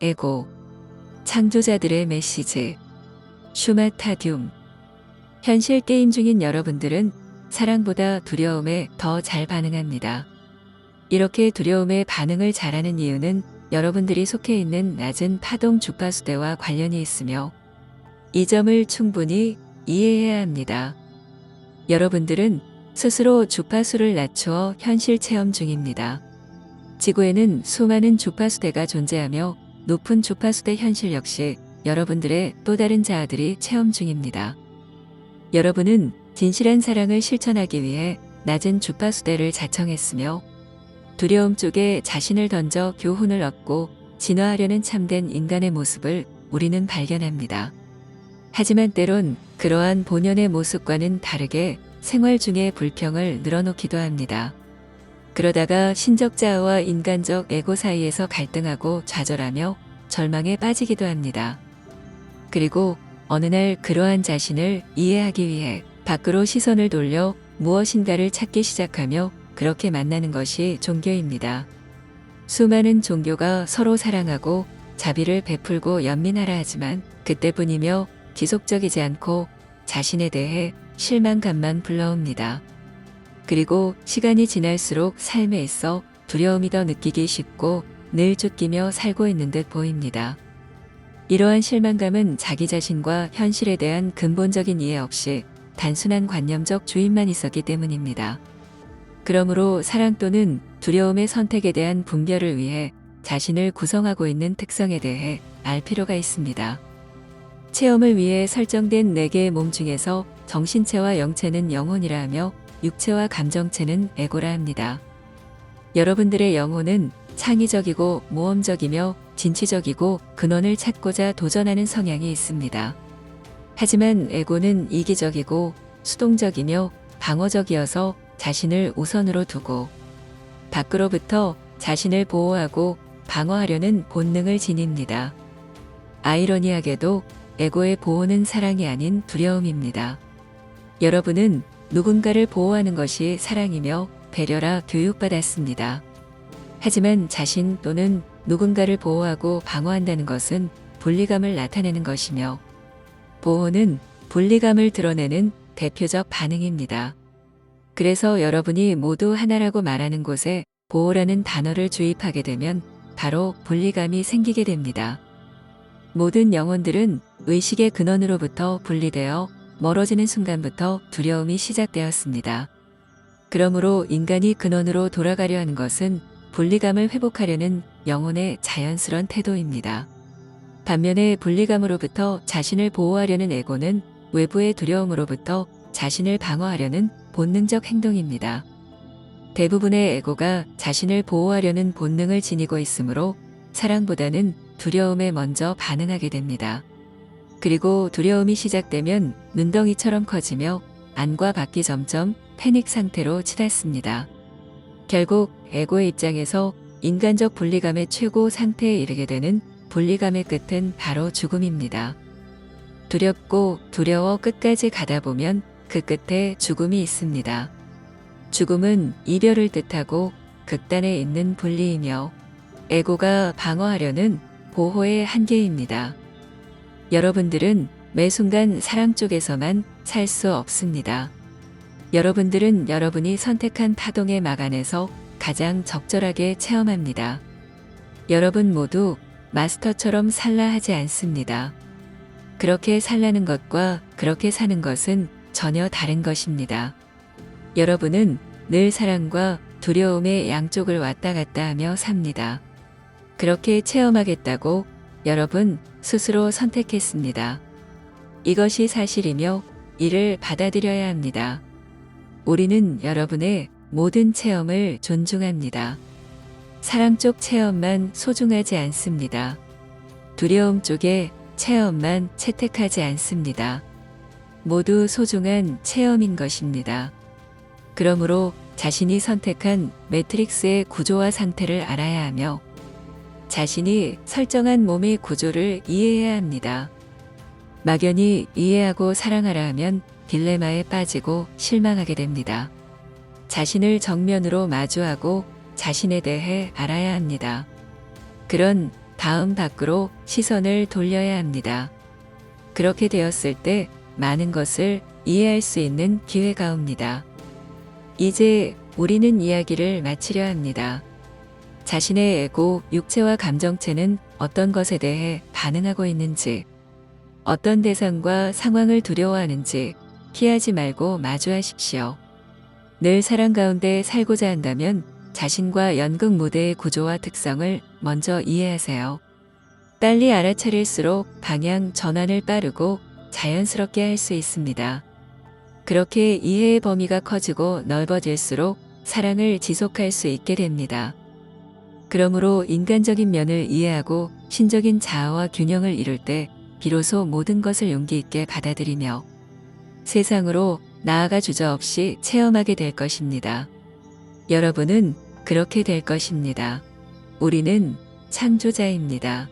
에고, 창조자들의 메시지, 슈마타듐. 현실 게임 중인 여러분들은 사랑보다 두려움에 더 잘 반응합니다. 이렇게 두려움에 반응을 잘하는 이유는 여러분들이 속해 있는 낮은 파동 주파수대와 관련이 있으며 이 점을 충분히 이해해야 합니다. 여러분들은 스스로 주파수를 낮추어 현실 체험 중입니다. 지구에는 수많은 주파수대가 존재하며 높은 주파수대 현실 역시 여러분들의 또 다른 자아들이 체험 중입니다. 여러분은 진실한 사랑을 실천하기 위해 낮은 주파수대를 자청했으며 두려움 쪽에 자신을 던져 교훈을 얻고 진화하려는 참된 인간의 모습을 우리는 발견합니다. 하지만 때론 그러한 본연의 모습과는 다르게 생활 중에 불평을 늘어놓기도 합니다. 그러다가 신적 자아와 인간적 에고 사이에서 갈등하고 좌절하며 절망에 빠지기도 합니다. 그리고 어느 날 그러한 자신을 이해하기 위해 밖으로 시선을 돌려 무엇인가를 찾기 시작하며 그렇게 만나는 것이 종교입니다. 수많은 종교가 서로 사랑하고 자비를 베풀고 연민하라 하지만 그때뿐이며 지속적이지 않고 자신에 대해 실망감만 불러옵니다. 그리고 시간이 지날수록 삶에 있어 두려움이 더 느끼기 쉽고 늘 쫓기며 살고 있는 듯 보입니다. 이러한 실망감은 자기 자신과 현실에 대한 근본적인 이해 없이 단순한 관념적 주입만 있었기 때문입니다. 그러므로 사랑 또는 두려움의 선택에 대한 분별을 위해 자신을 구성하고 있는 특성에 대해 알 필요가 있습니다. 체험을 위해 설정된 4개의 몸 중에서 정신체와 영체는 영혼이라 하며 육체와 감정체는 에고라 합니다. 여러분들의 영혼은 창의적이고 모험적이며 진취적이고 근원을 찾고자 도전하는 성향이 있습니다. 하지만 에고는 이기적이고 수동적이며 방어적이어서 자신을 우선으로 두고 밖으로부터 자신을 보호하고 방어하려는 본능을 지닙니다. 아이러니하게도 에고의 보호는 사랑이 아닌 두려움입니다. 여러분은 누군가를 보호하는 것이 사랑이며 배려라 교육받았습니다. 하지만 자신 또는 누군가를 보호하고 방어한다는 것은 분리감을 나타내는 것이며 보호는 분리감을 드러내는 대표적 반응입니다. 그래서 여러분이 모두 하나라고 말하는 곳에 보호라는 단어를 주입하게 되면 바로 분리감이 생기게 됩니다. 모든 영혼들은 의식의 근원으로부터 분리되어 멀어지는 순간부터 두려움이 시작되었습니다. 그러므로 인간이 근원으로 돌아가려 하는 것은 분리감을 회복하려는 영혼의 자연스러운 태도입니다. 반면에 분리감으로부터 자신을 보호하려는 에고는 외부의 두려움으로부터 자신을 방어하려는 본능적 행동입니다. 대부분의 에고가 자신을 보호하려는 본능을 지니고 있으므로 사랑보다는 두려움에 먼저 반응하게 됩니다. 그리고 두려움이 시작되면 눈덩이처럼 커지며 안과 밖이 점점 패닉 상태로 치닫습니다. 결국 에고의 입장에서 인간적 분리감의 최고 상태에 이르게 되는 분리감의 끝은 바로 죽음입니다. 두렵고 두려워 끝까지 가다 보면 그 끝에 죽음이 있습니다. 죽음은 이별을 뜻하고 극단에 있는 분리이며 에고가 방어하려는 보호의 한계입니다. 여러분들은 매 순간 사랑 쪽에서만 살 수 없습니다. 여러분들은 여러분이 선택한 파동의 막 안에서 가장 적절하게 체험합니다. 여러분 모두 마스터처럼 살라 하지 않습니다. 그렇게 살라는 것과 그렇게 사는 것은 전혀 다른 것입니다. 여러분은 늘 사랑과 두려움의 양쪽을 왔다 갔다 하며 삽니다. 그렇게 체험하겠다고 여러분 스스로 선택했습니다. 이것이 사실이며 이를 받아들여야 합니다. 우리는 여러분의 모든 체험을 존중합니다. 사랑 쪽 체험만 소중하지 않습니다. 두려움 쪽의 체험만 채택하지 않습니다. 모두 소중한 체험인 것입니다. 그러므로 자신이 선택한 매트릭스의 구조와 상태를 알아야 하며 자신이 설정한 몸의 구조를 이해해야 합니다. 막연히 이해하고 사랑하라 하면 딜레마에 빠지고 실망하게 됩니다. 자신을 정면으로 마주하고 자신에 대해 알아야 합니다. 그런 다음 밖으로 시선을 돌려야 합니다. 그렇게 되었을 때 많은 것을 이해할 수 있는 기회가 옵니다. 이제 우리는 이야기를 마치려 합니다. 자신의 에고, 육체와 감정체는 어떤 것에 대해 반응하고 있는지, 어떤 대상과 상황을 두려워하는지 피하지 말고 마주하십시오. 늘 사랑 가운데 살고자 한다면 자신과 연극 무대의 구조와 특성을 먼저 이해하세요. 빨리 알아차릴수록 방향 전환을 빠르고 자연스럽게 할 수 있습니다. 그렇게 이해의 범위가 커지고 넓어질수록 사랑을 지속할 수 있게 됩니다. 그러므로 인간적인 면을 이해하고 신적인 자아와 균형을 이룰 때 비로소 모든 것을 용기 있게 받아들이며 세상으로 나아가 주저없이 체험하게 될 것입니다. 여러분은 그렇게 될 것입니다. 우리는 창조자입니다.